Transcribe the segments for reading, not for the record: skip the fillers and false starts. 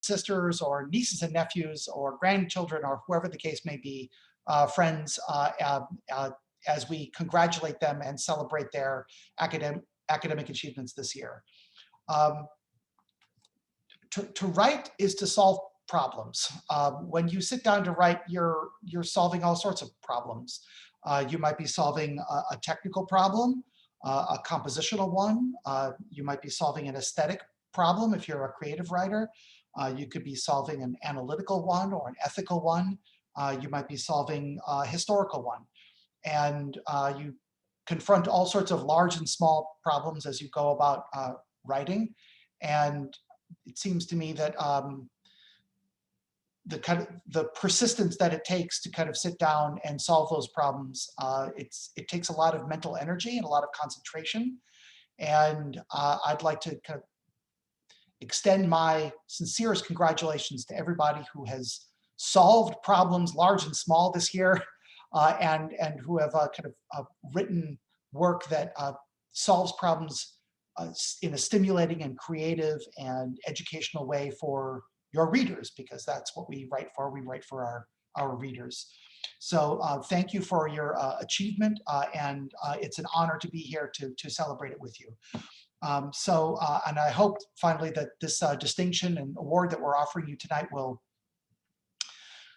sisters or nieces and nephews or grandchildren or whoever the case may be, friends, as we congratulate them and celebrate their academic achievements this year. To write is to solve problems. When you sit down to write, you're solving all sorts of problems. You might be solving a technical problem, a compositional one. You might be solving an aesthetic problem if you're a creative writer. You could be solving an analytical one or an ethical one. You might be solving a historical one. And you confront all sorts of large and small problems as you go about writing. And it seems to me that the persistence that it takes to kind of sit down and solve those problems, it takes a lot of mental energy and a lot of concentration. And I'd like to kind of extend my sincerest congratulations to everybody who has solved problems large and small this year, and who have kind of written work that solves problems in a stimulating and creative and educational way for your readers, because that's what we write for. We write for our readers. So thank you for your achievement, and it's an honor to be here to celebrate it with you. And I hope finally that this distinction and award that we're offering you tonight will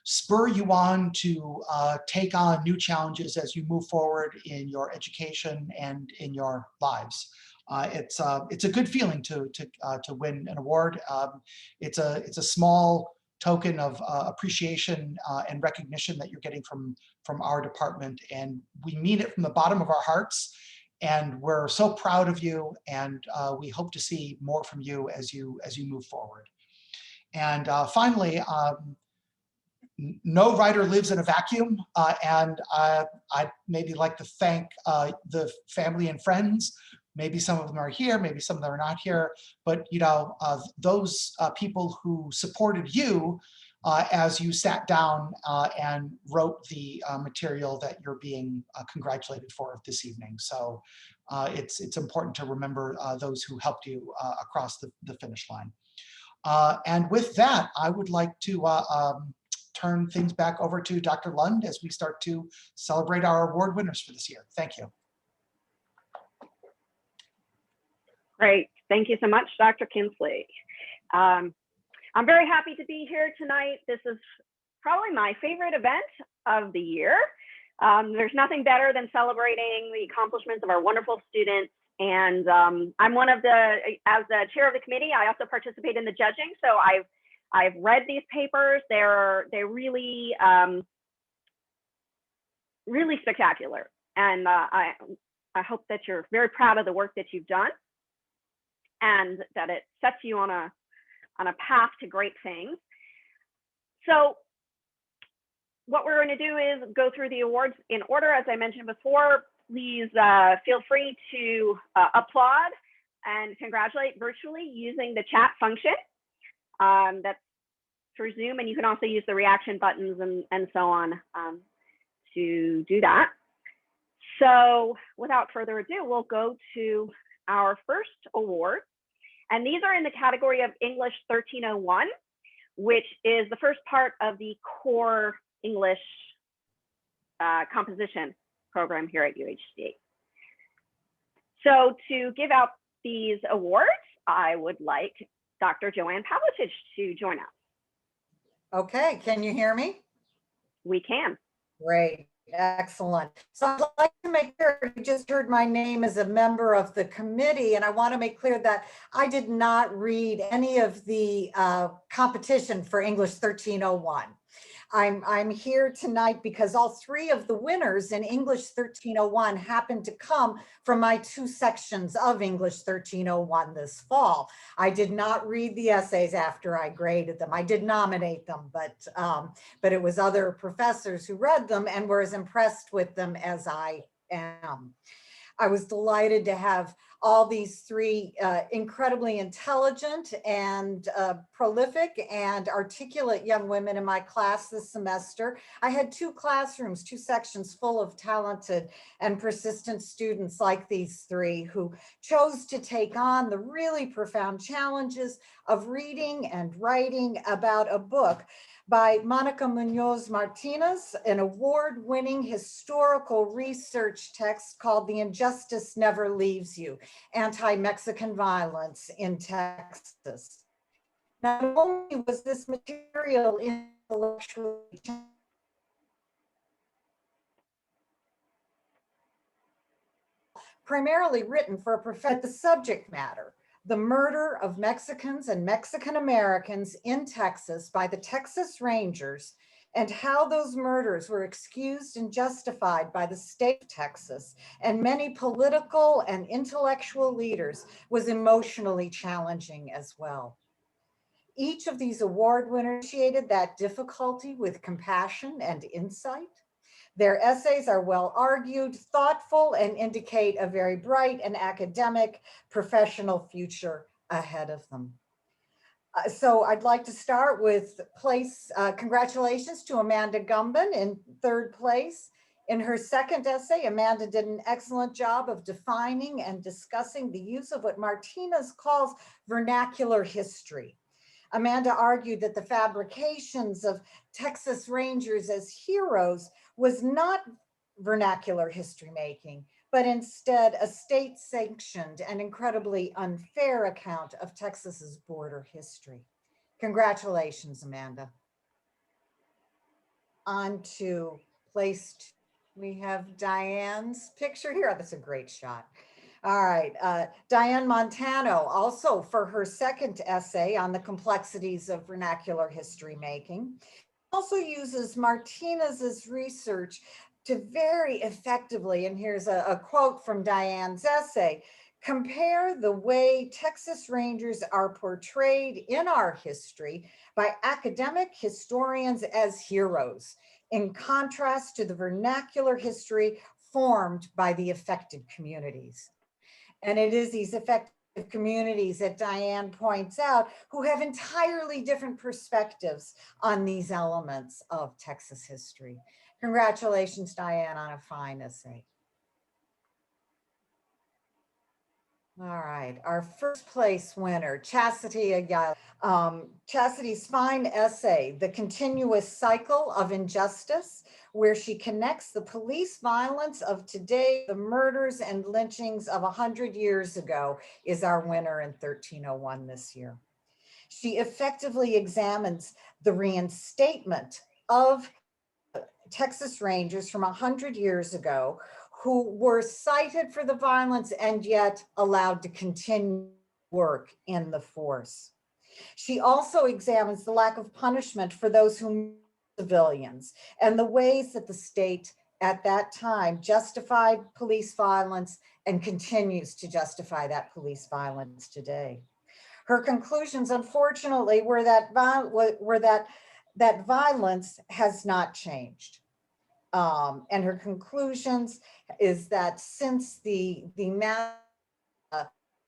spur you on to take on new challenges as you move forward in your education and in your lives. It's a good feeling to win an award. It's a small token of appreciation and recognition that you're getting from our department, and we mean it from the bottom of our hearts. And we're so proud of you, and we hope to see more from you as you move forward. And finally, no writer lives in a vacuum, and I'd maybe like to thank the family and friends. Maybe some of them are here, maybe some of them are not here, but you know, those people who supported you as you sat down and wrote the material that you're being congratulated for this evening. So it's important to remember those who helped you across the finish line. And with that, I would like to turn things back over to Dr. Lund as we start to celebrate our award winners for this year. Thank you. Great. Thank you so much, Dr. Kinsley. I'm very happy to be here tonight. This is probably my favorite event of the year. There's nothing better than celebrating the accomplishments of our wonderful students. And I'm one of as the chair of the committee, I also participate in the judging. So I've read these papers. They're really, really spectacular. And I hope that you're very proud of the work that you've done, and that it sets you on a path to great things. So what we're going to do is go through the awards in order. As I mentioned before, please feel free to applaud and congratulate virtually using the chat function. That's through Zoom, and you can also use the reaction buttons and so on to do that. So without further ado, we'll go to our first award. And these are in the category of English 1301, which is the first part of the core English composition program here at UHC. So to give out these awards, I would like Dr. Joanne Pavlicich to join us. Okay, can you hear me? We can. Great, excellent. So I'd like to make sure you just heard my name as a member of the committee, and I want to make clear that I did not read any of the competition for English 1301. I'm here tonight because all three of the winners in English 1301 happen to come from my two sections of English 1301 this fall. I did not read the essays after I graded them. I did nominate them, but it was other professors who read them and were as impressed with them as I am. I was delighted to have all these three incredibly intelligent and prolific and articulate young women in my class this semester. I had two classrooms, two sections full of talented and persistent students like these three who chose to take on the really profound challenges of reading and writing about a book by Monica Munoz Martinez, an award-winning historical research text called The Injustice Never Leaves You, Anti-Mexican Violence in Texas. Not only was this material intellectually primarily written for a profession, the subject matter, the murder of Mexicans and Mexican Americans in Texas by the Texas Rangers, and how those murders were excused and justified by the state of Texas and many political and intellectual leaders, was emotionally challenging as well. Each of these award winners appreciated that difficulty with compassion and insight. Their essays are well argued, thoughtful, and indicate a very bright and academic professional future ahead of them. So I'd like to start with congratulations to Amanda Gumben in third place. In her second essay, Amanda did an excellent job of defining and discussing the use of what Martinez calls vernacular history. Amanda argued that the fabrications of Texas Rangers as heroes was not vernacular history making, but instead a state-sanctioned and incredibly unfair account of Texas's border history. Congratulations, Amanda. On to placed, we have Diane's picture here. Oh, that's a great shot. All right, Diane Montano, also for her second essay on the complexities of vernacular history making, also uses Martinez's research to very effectively, and here's a quote from Diane's essay, compare the way Texas Rangers are portrayed in our history by academic historians as heroes, in contrast to the vernacular history formed by the affected communities. And it is these affected communities that Diane points out who have entirely different perspectives on these elements of Texas history. Congratulations, Diane, on a fine essay. All right, our first place winner, Chastity Ayala. Chastity's fine essay, The Continuous Cycle of Injustice, where she connects the police violence of today, the murders and lynchings of 100 years ago, is our winner in 1301 this year. She effectively examines the reinstatement of Texas Rangers from 100 years ago who were cited for the violence and yet allowed to continue work in the force. She also examines the lack of punishment for those who civilians and the ways that the state at that time justified police violence and continues to justify that police violence today. Her conclusions, unfortunately, were that violence has not changed. And her conclusions is that since the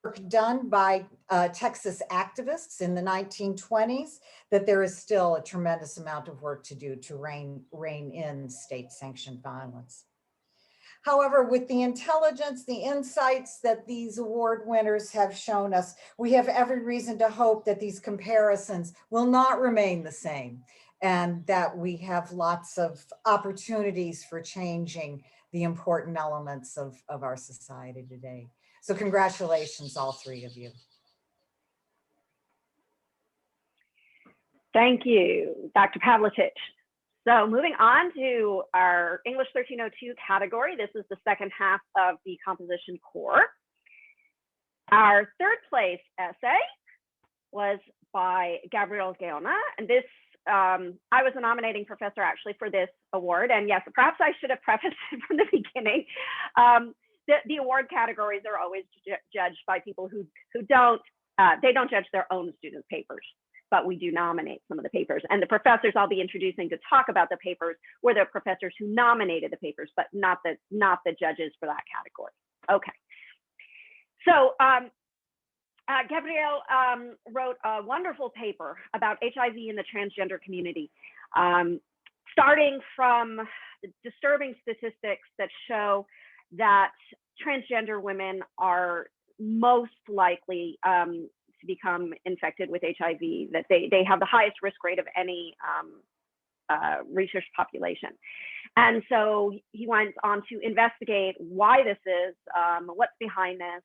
work done by Texas activists in the 1920s, that there is still a tremendous amount of work to do to rein in state-sanctioned violence. However, with the intelligence, the insights that these award winners have shown us, we have every reason to hope that these comparisons will not remain the same and that we have lots of opportunities for changing the important elements of our society today. So congratulations, all three of you. Thank you, Dr. Pavlicich. So moving on to our English 1302 category, this is the second half of the composition core. Our third place essay was by Gabriel Gaona, and this, I was a nominating professor actually for this award, and yes, perhaps I should have prefaced it from the beginning. The award categories are always judged by people who don't, they don't judge their own students' papers, but we do nominate some of the papers. And the professors I'll be introducing to talk about the papers were the professors who nominated the papers, but not the judges for that category. Okay. So Gabrielle wrote a wonderful paper about HIV in the transgender community, starting from disturbing statistics that show that transgender women are most likely to become infected with HIV, that they have the highest risk rate of any research population. And so he went on to investigate why this is, what's behind this,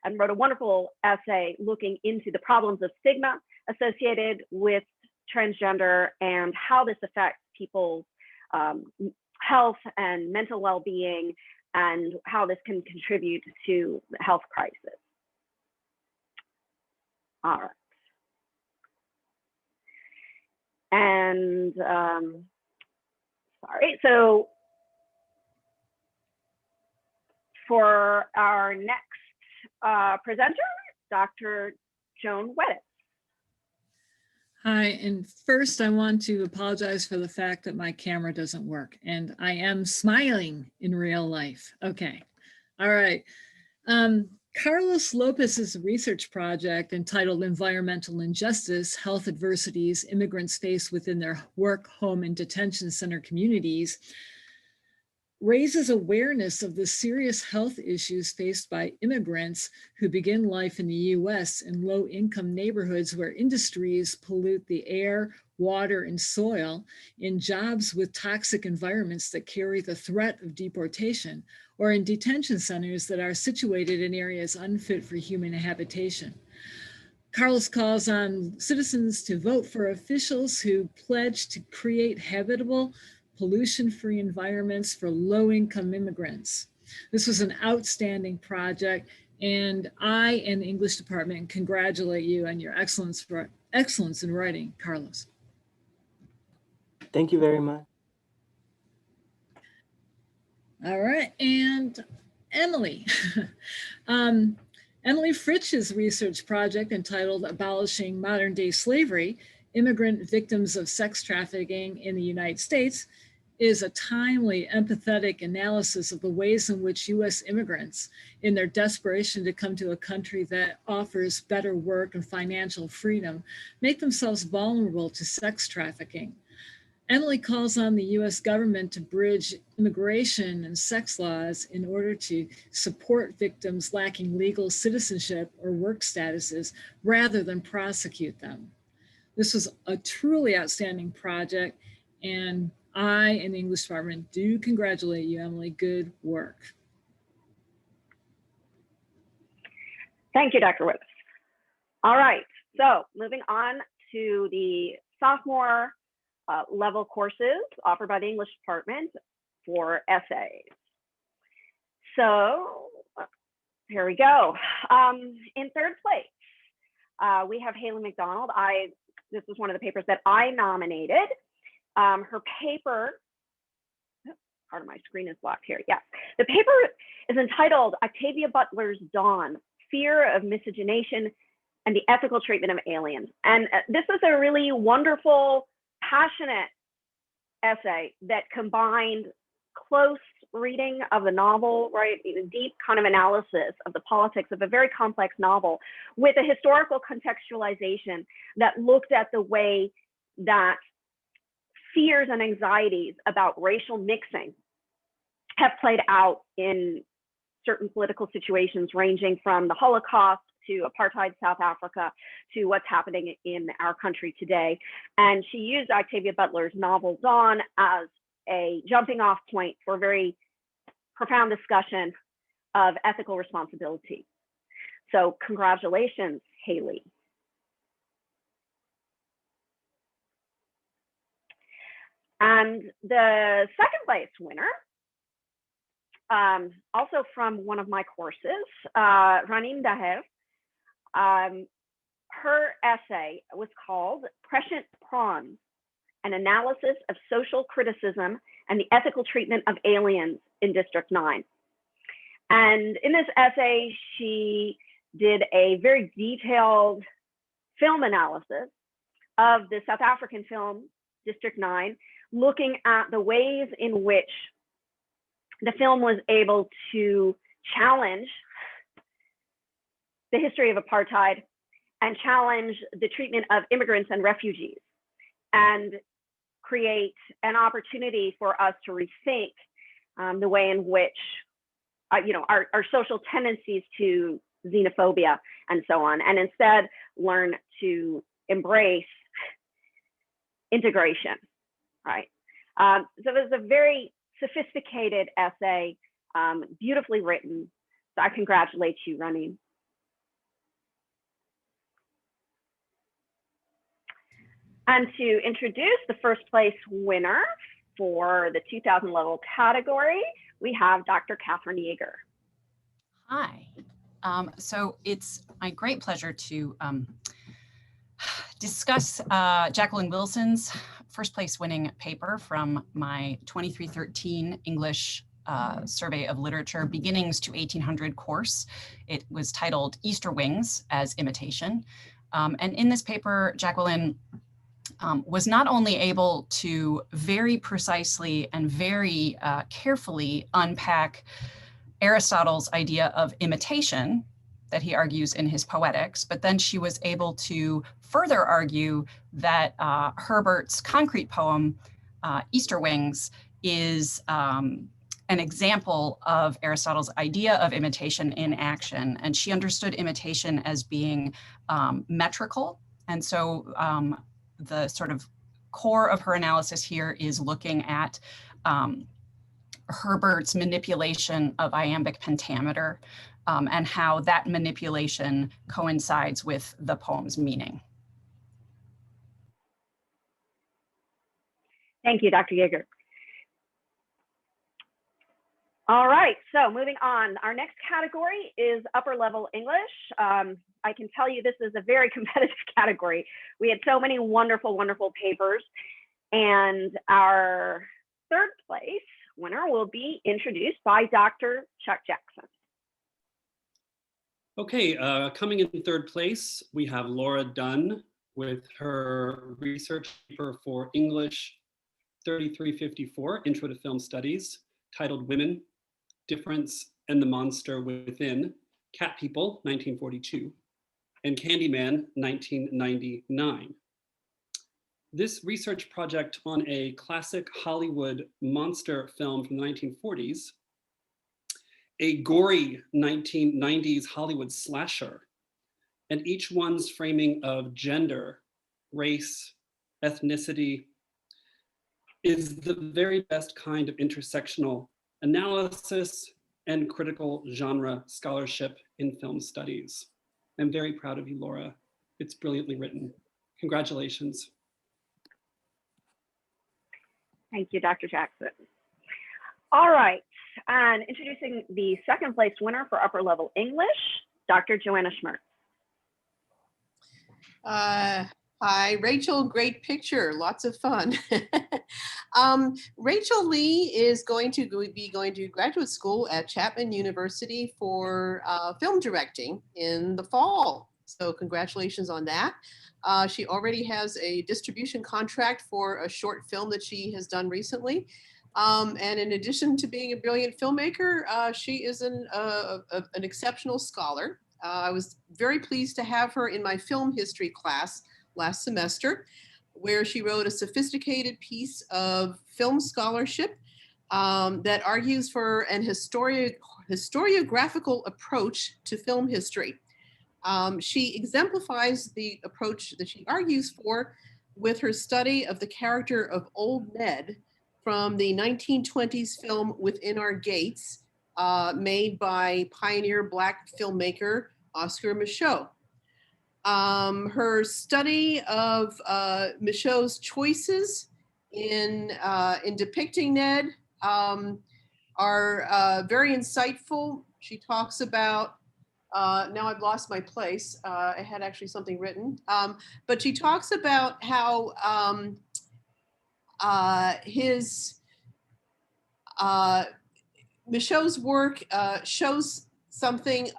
and wrote a wonderful essay looking into the problems of stigma associated with transgender and how this affects people's health and mental well-being, and how this can contribute to the health crisis. All right. And sorry, so for our next presenter, Dr. Joan Wedditz. Hi, and first I want to apologize for the fact that my camera doesn't work, and I am smiling in real life. Okay, all right. Carlos Lopez's research project entitled Environmental Injustice, Health Adversities Immigrants Face Within Their Work, Home, and Detention Center Communities raises awareness of the serious health issues faced by immigrants who begin life in the US in low-income neighborhoods where industries pollute the air, water, and soil, in jobs with toxic environments that carry the threat of deportation, or in detention centers that are situated in areas unfit for human habitation. Carlos calls on citizens to vote for officials who pledge to create habitable, pollution-free environments for low-income immigrants. This was an outstanding project, and I and the English department congratulate you on your excellence in writing, Carlos. Thank you very much. All right, and Emily. Emily Fritsch's research project entitled Abolishing Modern Day Slavery, Immigrant Victims of Sex Trafficking in the United States, is a timely, empathetic analysis of the ways in which US immigrants, in their desperation to come to a country that offers better work and financial freedom, make themselves vulnerable to sex trafficking. Emily calls on the US government to bridge immigration and sex laws in order to support victims lacking legal citizenship or work statuses rather than prosecute them. This was a truly outstanding project, and I and the English department do congratulate you, Emily. Good work. Thank you, Dr. Wedditz. All right, so moving on to the sophomore level courses offered by the English department for essays. So here we go. In third place, we have Haley McDonald. This was one of the papers that I nominated. Her paper, part of my screen is blocked here. Yeah, the paper is entitled Octavia Butler's Dawn, Fear of Miscegenation and the Ethical Treatment of Aliens. And this was a really wonderful, passionate essay that combined close reading of the novel, right, deep kind of analysis of the politics of a very complex novel with a historical contextualization that looked at the way that fears and anxieties about racial mixing have played out in certain political situations, ranging from the Holocaust to apartheid South Africa to what's happening in our country today. And she used Octavia Butler's novel Dawn as a jumping off point for a very profound discussion of ethical responsibility. So congratulations, Haley. And the second place winner, also from one of my courses, Ranim Dahev, her essay was called Prescient Prawns, an analysis of social criticism and the ethical treatment of aliens in District 9. And in this essay, she did a very detailed film analysis of the South African film District 9, looking at the ways in which the film was able to challenge the history of apartheid and challenge the treatment of immigrants and refugees, and create an opportunity for us to rethink the way in which our social tendencies to xenophobia and so on, and instead learn to embrace integration, right? So it was a very sophisticated essay, beautifully written. So I congratulate you, Running. And to introduce the first place winner for the 2000 level category, we have Dr. Catherine Yeager. Hi. So it's my great pleasure to discuss Jacqueline Wilson's first place winning paper from my 2313 English Survey of Literature Beginnings to 1800 course. It was titled Easter Wings as Imitation. And in this paper, Jacqueline was not only able to very precisely and very carefully unpack Aristotle's idea of imitation that he argues in his Poetics, but then she was able to further argue that Herbert's concrete poem, Easter Wings, is an example of Aristotle's idea of imitation in action. And she understood imitation as being metrical. And so the sort of core of her analysis here is looking at Herbert's manipulation of iambic pentameter and how that manipulation coincides with the poem's meaning. Thank you, Dr. Yeager. All right, so moving on. Our next category is upper level English. I can tell you this is a very competitive category. We had so many wonderful, wonderful papers, and our third place winner will be introduced by Dr. Chuck Jackson. Okay, coming in third place, we have Laura Dunn with her research paper for English 3354, Intro to Film Studies, titled Women, Difference, and the Monster Within, Cat People, 1942, and Candyman, 1999. This research project on a classic Hollywood monster film from the 1940s, a gory 1990s Hollywood slasher, and each one's framing of gender, race, ethnicity, is the very best kind of intersectional analysis and critical genre scholarship in film studies. I'm very proud of you, Laura. It's brilliantly written. Congratulations. Thank you, Dr. Jackson. All right, and introducing the second place winner for upper level English, Dr. Joanna Schmertz. Hi, Rachel, great picture, lots of fun. Rachel Lee is going to be going to graduate school at Chapman University for film directing in the fall. So congratulations on that. She already has a distribution contract for a short film that she has done recently. And in addition to being a brilliant filmmaker, she is an exceptional scholar. I was very pleased to have her in my film history class last semester, where she wrote a sophisticated piece of film scholarship that argues for an historiographical approach to film history. She exemplifies the approach that she argues for with her study of the character of Old Ned from the 1920s film Within Our Gates, made by pioneer Black filmmaker Oscar Micheaux. Her study of Micheaux's choices in depicting Ned are very insightful. She talks about, now I've lost my place, I had actually something written, but she talks about how Micheaux's work shows something,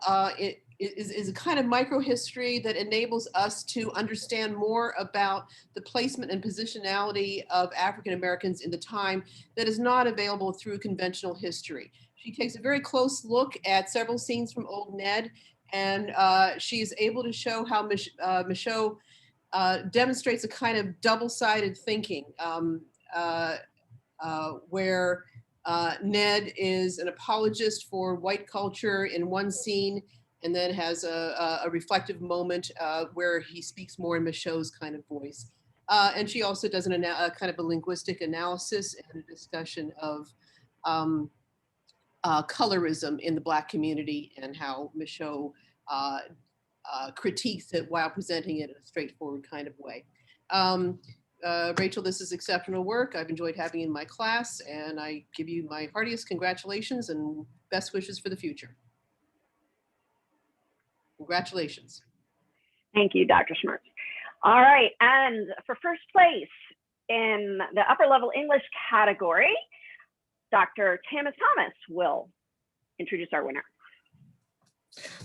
it is a kind of microhistory that enables us to understand more about the placement and positionality of African Americans in the time that is not available through conventional history. She takes a very close look at several scenes from Old Ned, and she is able to show how Michaud demonstrates a kind of double-sided thinking, where Ned is an apologist for white culture in one scene, and then has a reflective moment where he speaks more in Michaud's kind of voice. And she also does a kind of a linguistic analysis and a discussion of colorism in the Black community and how Michaud critiques it while presenting it in a straightforward kind of way. Rachel, this is exceptional work. I've enjoyed having you in my class, and I give you my heartiest congratulations and best wishes for the future. Congratulations. Thank you, Dr. Schmertz. All right, and for first place in the upper level English category, Dr. Tamis Thomas will introduce our winner.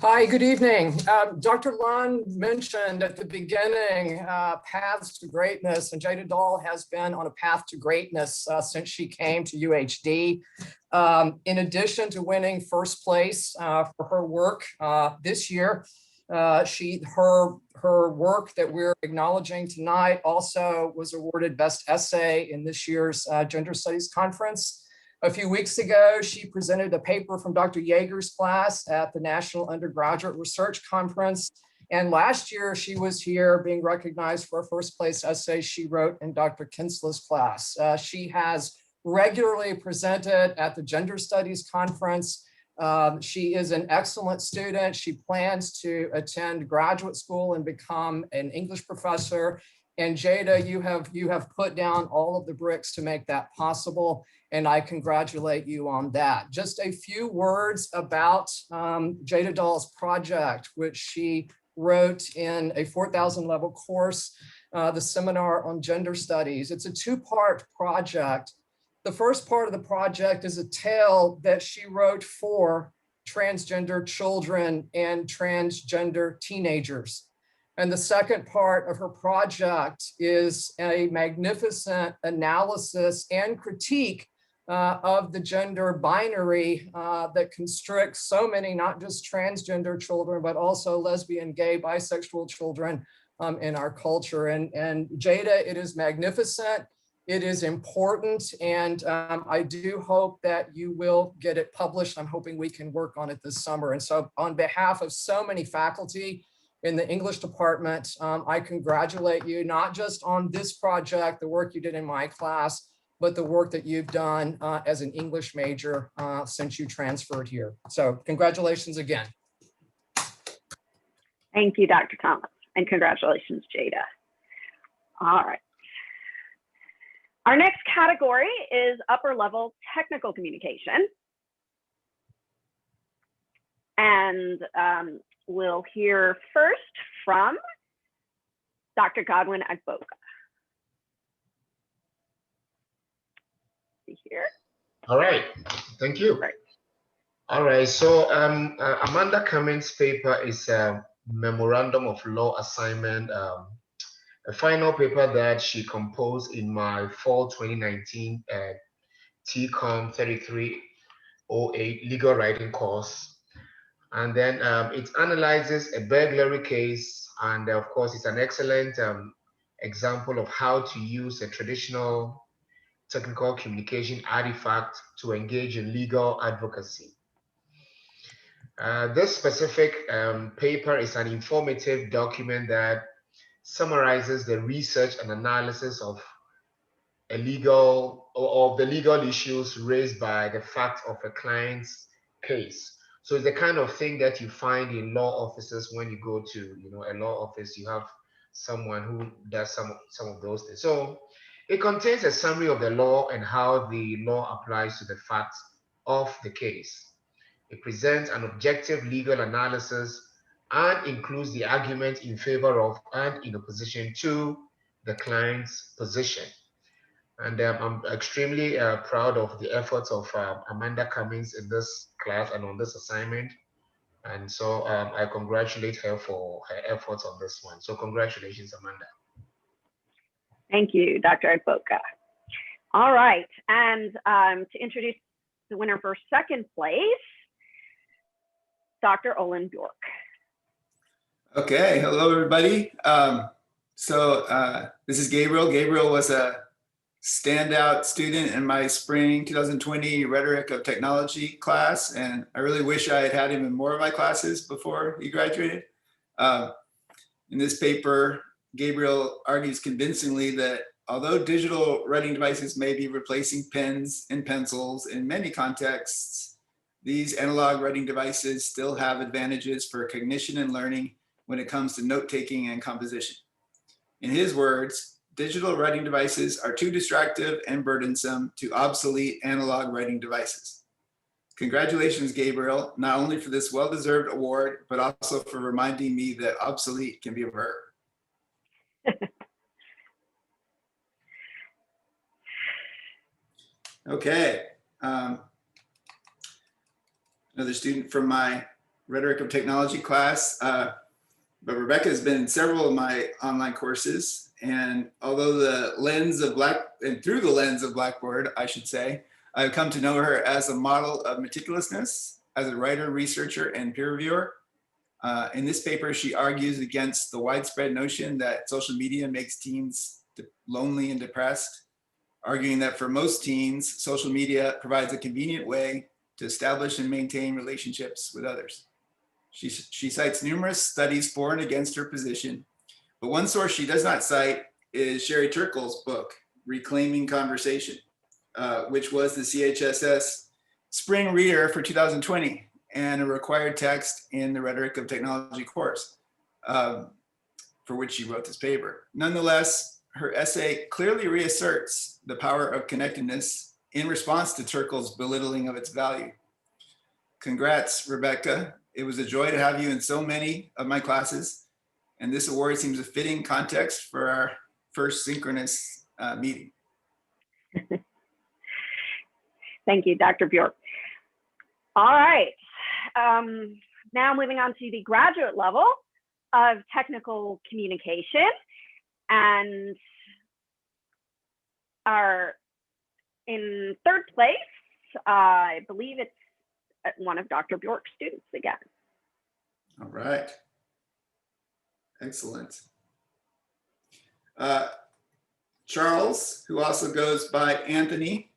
Hi, good evening. Dr. Lund mentioned at the beginning paths to greatness, and Jada Dahl has been on a path to greatness since she came to UHD. In addition to winning first place for her work this year, her work that we're acknowledging tonight also was awarded Best Essay in this year's Gender Studies Conference. A few weeks ago, she presented a paper from Dr. Yeager's class at the National Undergraduate Research Conference. And last year, she was here being recognized for a first place essay she wrote in Dr. Kinsla's class. She has regularly presented at the Gender Studies Conference. She is an excellent student. She plans to attend graduate school and become an English professor. And Jada, you have put down all of the bricks to make that possible, and I congratulate you on that. Just a few words about Jada Dahl's project, which she wrote in a 4,000 level course, the Seminar on Gender Studies. It's a two-part project. The first part of the project is a tale that she wrote for transgender children and transgender teenagers. And the second part of her project is a magnificent analysis and critique of the gender binary that constricts so many, not just transgender children, but also lesbian, gay, bisexual children in our culture. And Jada, it is magnificent. It is important. And I do hope that you will get it published. I'm hoping we can work on it this summer. And so on behalf of so many faculty in the English department, I congratulate you, not just on this project, the work you did in my class, but the work that you've done as an English major since you transferred here. So congratulations again. Thank you, Dr. Thomas, and congratulations, Jada. All right. Our next category is upper level technical communication. And we'll hear first from Dr. Godwin Agboka. Here. All right, thank you. Right. All right, so Amanda Cummins' paper is a memorandum of law assignment, a final paper that she composed in my fall 2019 TCOM 3308 legal writing course. And then it analyzes a burglary case, and of course, it's an excellent example of how to use a traditional technical communication artifact to engage in legal advocacy. This specific paper is an informative document that summarizes the research and analysis of the legal issues raised by the fact of a client's case. So it's the kind of thing that you find in law offices when you go to a law office. You have someone who does some of those things. So it contains a summary of the law and how the law applies to the facts of the case. It presents an objective legal analysis and includes the argument in favor of and in opposition to the client's position. And I'm extremely proud of the efforts of Amanda Cummins in this class and on this assignment. And so I congratulate her for her efforts on this one. So congratulations, Amanda. Thank you, Dr. Agboka. All right, and to introduce the winner for second place, Dr. Olin Bjork. Okay, hello everybody. This is Gabriel. Gabriel was a standout student in my spring 2020 Rhetoric of Technology class, and I really wish I had had him in more of my classes before he graduated. In this paper, Gabriel argues convincingly that although digital writing devices may be replacing pens and pencils in many contexts, these analog writing devices still have advantages for cognition and learning when it comes to note-taking and composition. In his words, digital writing devices are too distractive and burdensome to obsolete analog writing devices. Congratulations, Gabriel, not only for this well-deserved award, but also for reminding me that obsolete can be a verb. Okay. Another student from my Rhetoric of Technology class, but Rebecca has been in several of my online courses, and although through the lens of Blackboard, I should say, I've come to know her as a model of meticulousness, as a writer, researcher, and peer reviewer. In this paper, she argues against the widespread notion that social media makes teens lonely and depressed, arguing that for most teens, social media provides a convenient way to establish and maintain relationships with others. She cites numerous studies for and against her position, but one source she does not cite is Sherry Turkle's book, Reclaiming Conversation, which was the CHSS Spring Reader for 2020 and a required text in the Rhetoric of Technology course, for which she wrote this paper. Nonetheless, her essay clearly reasserts the power of connectedness in response to Turkle's belittling of its value. Congrats, Rebecca. It was a joy to have you in so many of my classes, and this award seems a fitting context for our first synchronous meeting. Thank you, Dr. Bjork. All right, now moving on to the graduate level of technical communication, and in third place, I believe it's one of Dr. Bjork's students again. All right. Excellent. Charles, who also goes by Anthony,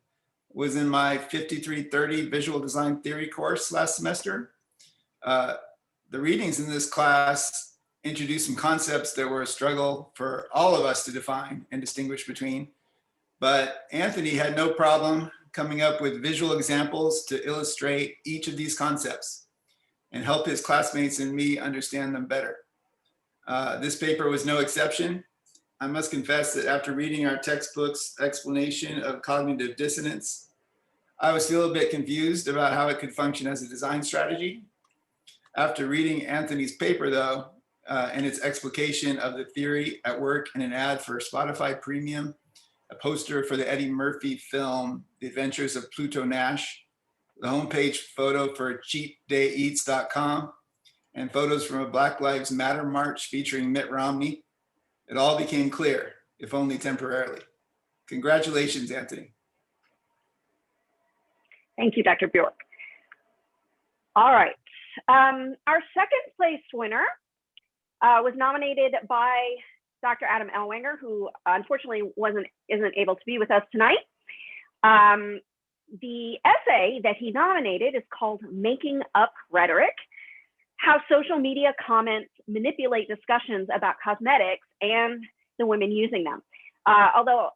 was in my 5330 Visual Design Theory course last semester. The readings in this class introduced some concepts that were a struggle for all of us to define and distinguish between, but Anthony had no problem coming up with visual examples to illustrate each of these concepts and help his classmates and me understand them better. This paper was no exception. I must confess that after reading our textbook's explanation of cognitive dissonance, I was still a bit confused about how it could function as a design strategy. After reading Anthony's paper though, and its explication of the theory at work in an ad for Spotify Premium, a poster for the Eddie Murphy film, The Adventures of Pluto Nash, the homepage photo for cheapdayeats.com, and photos from a Black Lives Matter march featuring Mitt Romney, it all became clear, if only temporarily. Congratulations, Anthony. Thank you, Dr. Bjork. All right, our second place winner was nominated by Dr. Adam Ellwanger, who unfortunately isn't able to be with us tonight. The essay that he nominated is called Making Up Rhetoric: How Social Media Comments Manipulate Discussions About Cosmetics and the Women Using Them. Although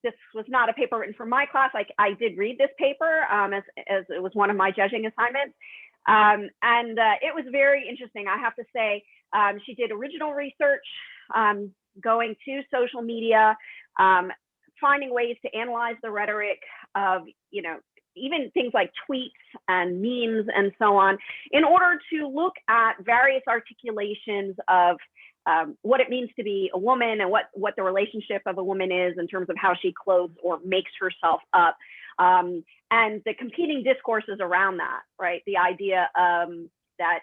this was not a paper written for my class, I did read this paper as it was one of my judging assignments. It was very interesting, I have to say. She did original research, going to social media, finding ways to analyze the rhetoric of, even things like tweets and memes and so on, in order to look at various articulations of what it means to be a woman and what the relationship of a woman is in terms of how she clothes or makes herself up. And the competing discourses around that, right? The idea that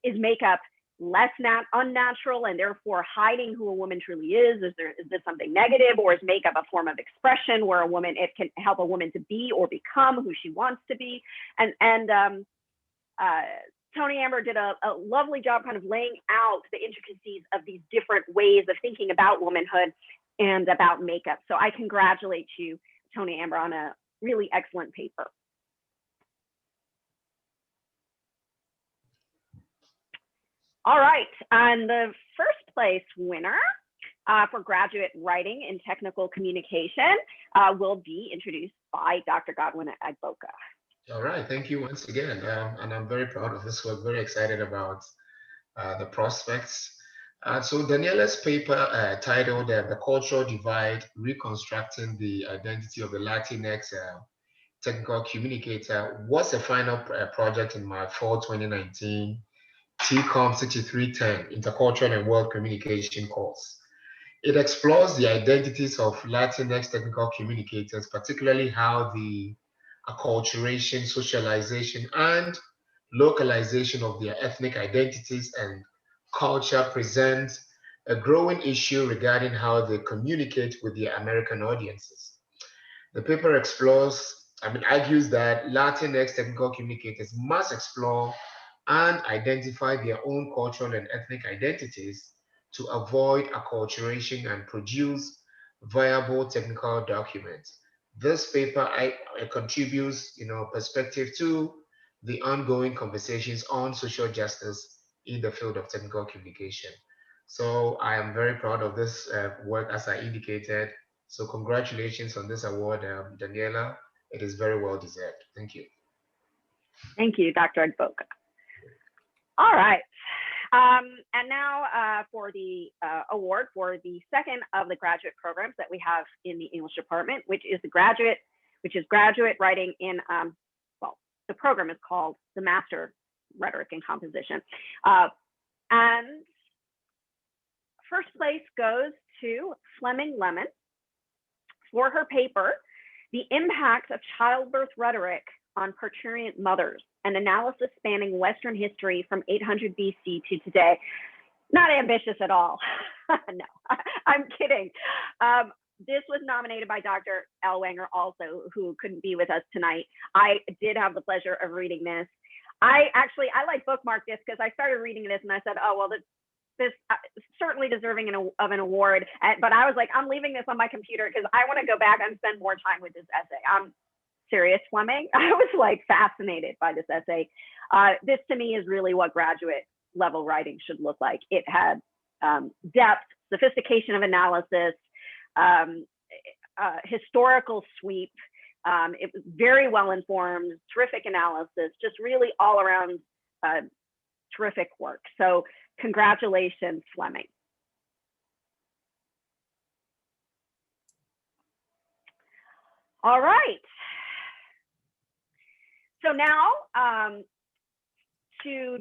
is makeup unnatural and therefore hiding who a woman truly is? Is this something negative, or is makeup a form of expression where it can help a woman to be or become who she wants to be? And Tony Amber did a lovely job kind of laying out the intricacies of these different ways of thinking about womanhood and about makeup. So I congratulate you, Tony Amber, on a really excellent paper. All right, and the first place winner for graduate writing in technical communication will be introduced by Dr. Godwin Agboka. All right, thank you once again. And I'm very proud of this work, very excited about the prospects. So Daniela's paper titled The Cultural Divide, Reconstructing the Identity of the Latinx Technical Communicator was a final project in my fall 2019 TCOM 6310 Intercultural and World Communication course. It explores the identities of Latinx technical communicators, particularly how the acculturation, socialization, and localization of their ethnic identities and culture presents a growing issue regarding how they communicate with their American audiences. The paper argues that Latinx technical communicators must explore and identify their own cultural and ethnic identities to avoid acculturation and produce viable technical documents. This paper contributes, perspective to the ongoing conversations on social justice in the field of technical communication. So I am very proud of this work, as I indicated. So congratulations on this award, Daniela. It is very well deserved. Thank you. Thank you, Dr. Agboka. All right. And now for the award for the second of the graduate programs that we have in the English department, which is graduate writing in, the program is called the Master Rhetoric and Composition. And first place goes to Fleming Lemon for her paper, The Impact of Childbirth Rhetoric on Parturient Mothers, an analysis spanning Western history from 800 BC to today. Not ambitious at all. No, I'm kidding. This was nominated by Dr. Ellwanger also, who couldn't be with us tonight. I did have the pleasure of reading this. I like bookmarked this because I started reading this and I said, oh, well, this certainly deserving of an award. But I was like, I'm leaving this on my computer because I want to go back and spend more time with this essay. I'm serious, Fleming. I was like fascinated by this essay. This to me is really what graduate level writing should look like. It had depth, sophistication of analysis, historical sweep. It was very well informed, terrific analysis, just really all around terrific work. So congratulations, Fleming. All right. So now to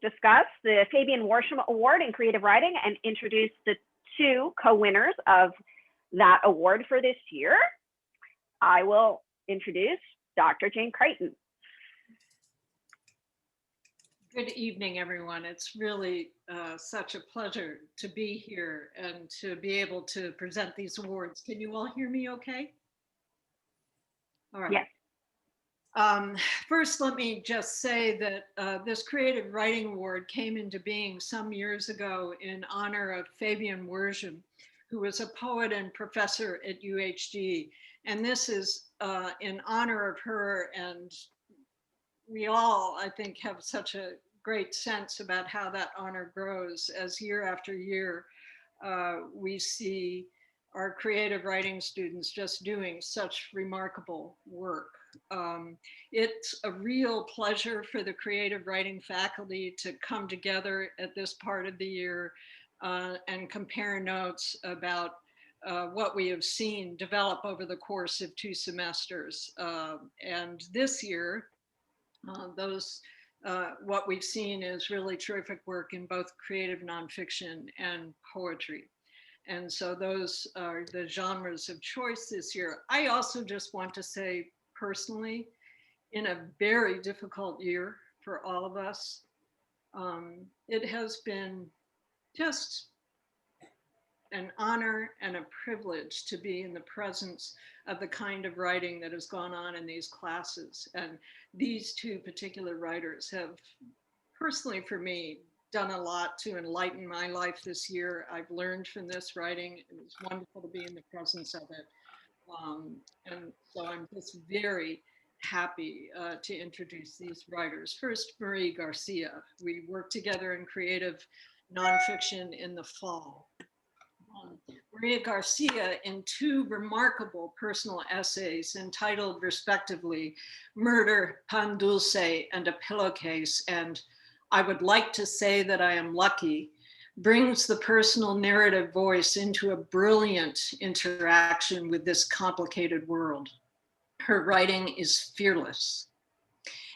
discuss the Fabian Worsham Award in Creative Writing and introduce the two co-winners of that award for this year, I will introduce Dr. Jane Creighton. Good evening, everyone. It's really such a pleasure to be here and to be able to present these awards. Can you all hear me okay? All right. Yes. First, let me just say that this Creative Writing Award came into being some years ago in honor of Fabian Worsham, who was a poet and professor at UHG. And this is in honor of her, and we all, I think, have such a great sense about how that honor grows as year after year we see our creative writing students just doing such remarkable work. It's a real pleasure for the creative writing faculty to come together at this part of the year and compare notes about what we have seen develop over the course of 2 semesters. And this year, what we've seen is really terrific work in both creative nonfiction and poetry. And so those are the genres of choice this year. I also just want to say personally, in a very difficult year for all of us, It has been just an honor and a privilege to be in the presence of the kind of writing that has gone on in these classes. And these two particular writers have, personally for me, done a lot to enlighten my life this year. I've learned from this writing. It was wonderful to be in the presence of it. And so I'm just very happy to introduce these writers. First, Marie Garcia. We worked together in creative nonfiction in the fall. Maria Garcia, in two remarkable personal essays entitled respectively, Murder, Pan Dulce, and a Pillowcase, and I Would Like to Say That I Am Lucky, brings the personal narrative voice into a brilliant interaction with this complicated world. Her writing is fearless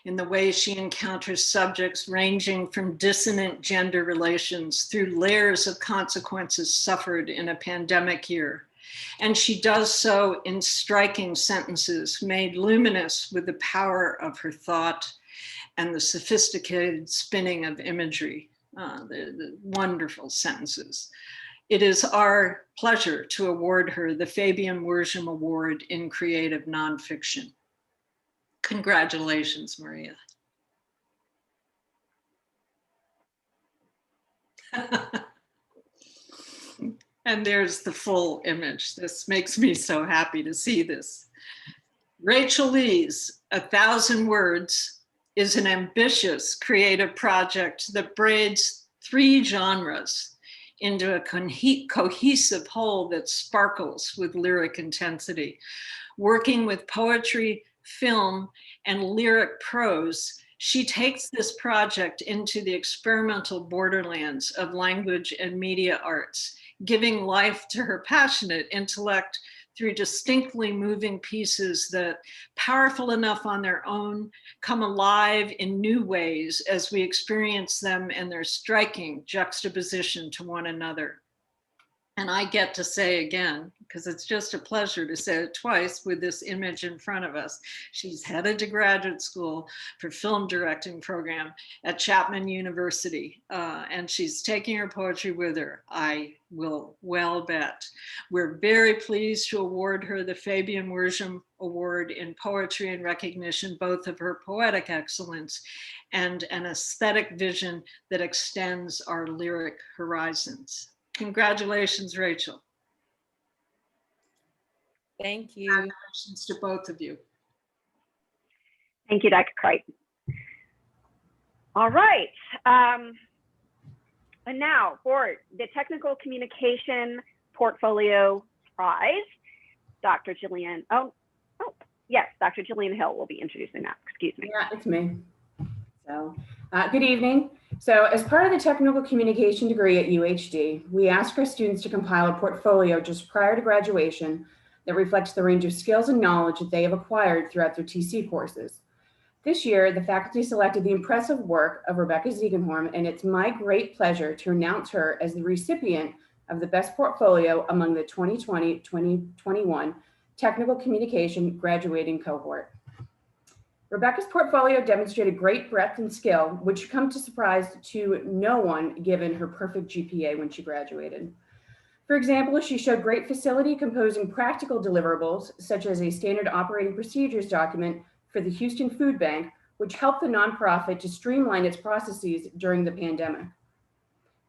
in the way she encounters subjects ranging from dissonant gender relations through layers of consequences suffered in a pandemic year. And she does so in striking sentences made luminous with the power of her thought and the sophisticated spinning of imagery, the wonderful sentences. It is our pleasure to award her the Fabian Worsham Award in Creative Nonfiction. Congratulations, Maria. And there's the full image. This makes me so happy to see this. Rachel Lee's 1,000 Words is an ambitious creative project that braids 3 genres into a cohesive whole that sparkles with lyric intensity. Working with poetry, film, and lyric prose, she takes this project into the experimental borderlands of language and media arts, giving life to her passionate intellect through distinctly moving pieces that, powerful enough on their own, come alive in new ways as we experience them and their striking juxtaposition to one another. And I get to say again, because it's just a pleasure to say it twice with this image in front of us. She's headed to graduate school for film directing program at Chapman University, and she's taking her poetry with her, I will well bet. We're very pleased to award her the Fabian Worsham Award in Poetry in recognition both of her poetic excellence and an aesthetic vision that extends our lyric horizons. Congratulations, Rachel. Thank you. Congratulations to both of you. Thank you, Dr. Crichton. All right. And now for the Technical Communication Portfolio Prize, Dr. Jillian, yes, Dr. Jillian Hill will be introducing that, excuse me. Yeah, it's me. So, good evening. So as part of the technical communication degree at UHD, we ask our students to compile a portfolio just prior to graduation that reflects the range of skills and knowledge that they have acquired throughout their TC courses. This year, the faculty selected the impressive work of Rebecca Ziegenhorn, and it's my great pleasure to announce her as the recipient of the best portfolio among the 2020-2021 technical communication graduating cohort. Rebecca's portfolio demonstrated great breadth and skill, which should come to surprise to no one given her perfect GPA when she graduated. For example, she showed great facility composing practical deliverables, such as a standard operating procedures document for the Houston Food Bank, which helped the nonprofit to streamline its processes during the pandemic.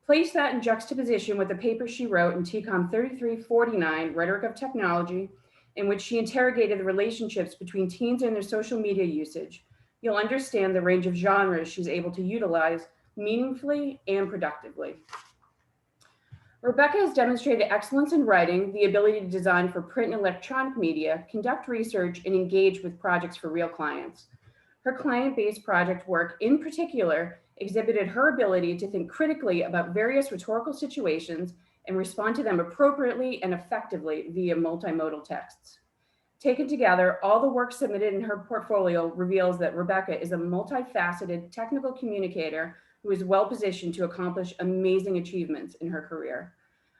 Place that in juxtaposition with the paper she wrote in TCOM 3349, Rhetoric of Technology, in which she interrogated the relationships between teens and their social media usage. You'll understand the range of genres she's able to utilize meaningfully and productively. Rebecca has demonstrated excellence in writing, the ability to design for print and electronic media, conduct research, and engage with projects for real clients. Her client-based project work in particular exhibited her ability to think critically about various rhetorical situations and respond to them appropriately and effectively via multimodal texts. Taken together, all the work submitted in her portfolio reveals that Rebecca is a multifaceted technical communicator who is well positioned to accomplish amazing achievements in her career.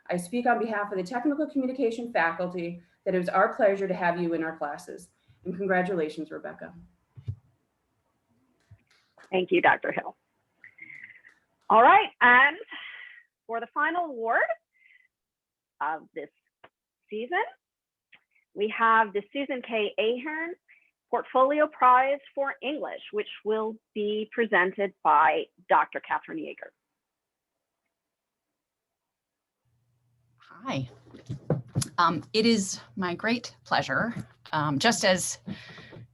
I speak on behalf of the technical communication faculty that it was our pleasure to have you in our classes. And congratulations, Rebecca. Thank you, Dr. Hill. All right, and for the final award of this season, we have the Susan K. Ahern Portfolio Prize for English, which will be presented by Dr. Catherine Yeager. Hi. It is my great pleasure, just as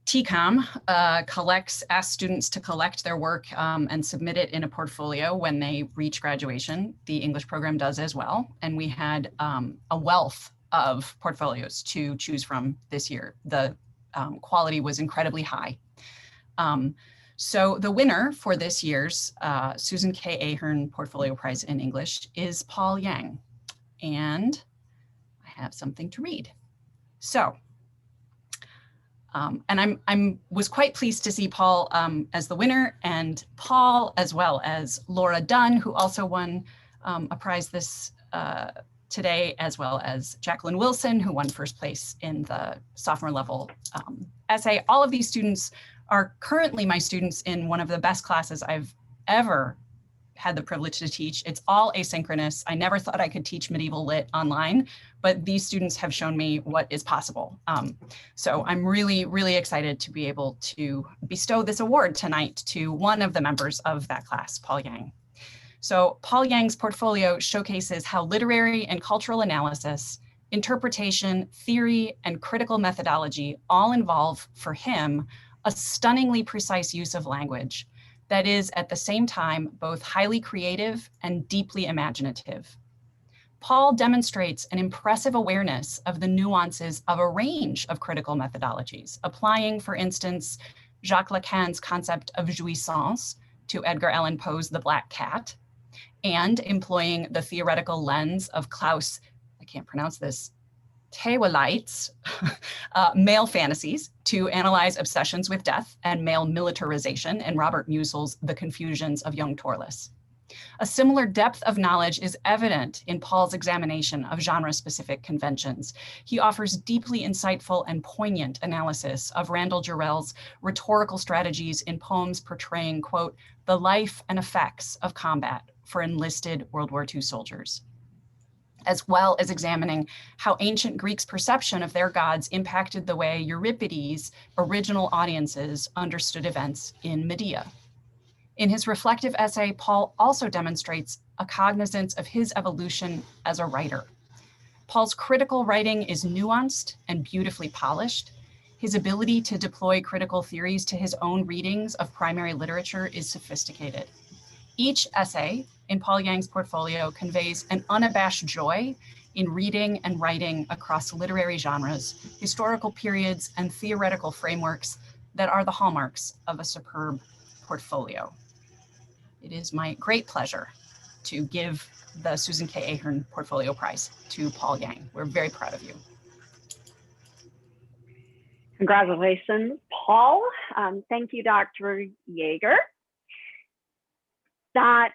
TCOM asks students to collect their work and submit it in a portfolio when they reach graduation, the English program does as well. And we had a wealth of portfolios to choose from this year. The quality was incredibly high. So the winner for this year's Susan K. Ahern Portfolio Prize in English is Paul Yang. And I have something to read. So, and I was quite pleased to see Paul as the winner, and Paul as well as Laura Dunn, who also won a prize this today, as well as Jacqueline Wilson, who won first place in the sophomore level essay. All of these students are currently my students in one of the best classes I've ever had the privilege to teach. It's all asynchronous. I never thought I could teach medieval lit online, but these students have shown me what is possible. So I'm really, really excited to be able to bestow this award tonight to one of the members of that class, Paul Yang. So Paul Yang's portfolio showcases how literary and cultural analysis, interpretation, theory, and critical methodology all involve, for him, a stunningly precise use of language that is at the same time both highly creative and deeply imaginative. Paul demonstrates an impressive awareness of the nuances of a range of critical methodologies, applying, for instance, Jacques Lacan's concept of jouissance to Edgar Allan Poe's The Black Cat, and employing the theoretical lens of Klaus, I can't pronounce this, Theoleit's male fantasies to analyze obsessions with death and male militarization in Robert Musil's The Confusions of Young Torless. A similar depth of knowledge is evident in Paul's examination of genre-specific conventions. He offers deeply insightful and poignant analysis of Randall Jarrell's rhetorical strategies in poems portraying, quote, the life and effects of combat for enlisted World War II soldiers, as well as examining how ancient Greeks' perception of their gods impacted the way Euripides' original audiences understood events in Medea. In his reflective essay, Paul also demonstrates a cognizance of his evolution as a writer. Paul's critical writing is nuanced and beautifully polished. His ability to deploy critical theories to his own readings of primary literature is sophisticated. Each essay in Paul Yang's portfolio conveys an unabashed joy in reading and writing across literary genres, historical periods, and theoretical frameworks that are the hallmarks of a superb portfolio. It is my great pleasure to give the Susan K. Ahern Portfolio Prize to Paul Yang. We're very proud of you. Congratulations, Paul. Thank you, Dr. Yeager. That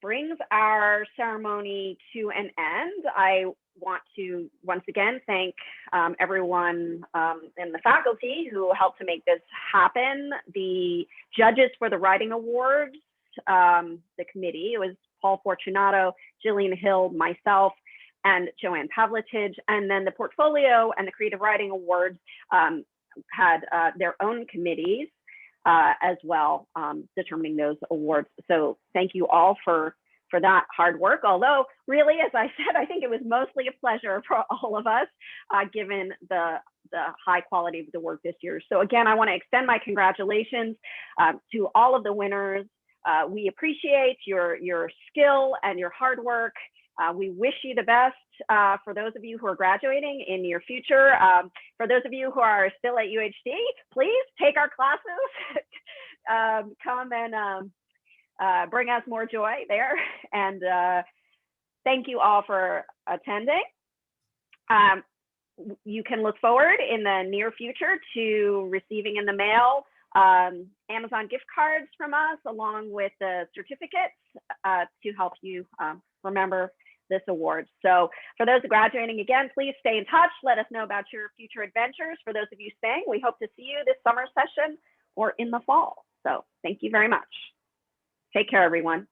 brings our ceremony to an end. I want to once again thank everyone in the faculty who helped to make this happen. The judges for the Writing Awards, the committee, it was Paul Fortunato, Jillian Hill, myself, and Joanne Pavlitich. And then the Portfolio and the Creative Writing Awards had their own committees as well, determining those awards. So thank you all for that hard work. Although really, as I said, I think it was mostly a pleasure for all of us, given the high quality of the work this year. So again, I want to extend my congratulations to all of the winners. We appreciate your skill and your hard work. We wish you the best for those of you who are graduating in your future. For those of you who are still at UHD, please take our classes. Come and bring us more joy there. And thank you all for attending. You can look forward in the near future to receiving in the mail Amazon gift cards from us, along with the certificates to help you remember this award. So for those graduating, again, please stay in touch. Let us know about your future adventures. For those of you staying, we hope to see you this summer session or in the fall. So thank you very much. Take care, everyone.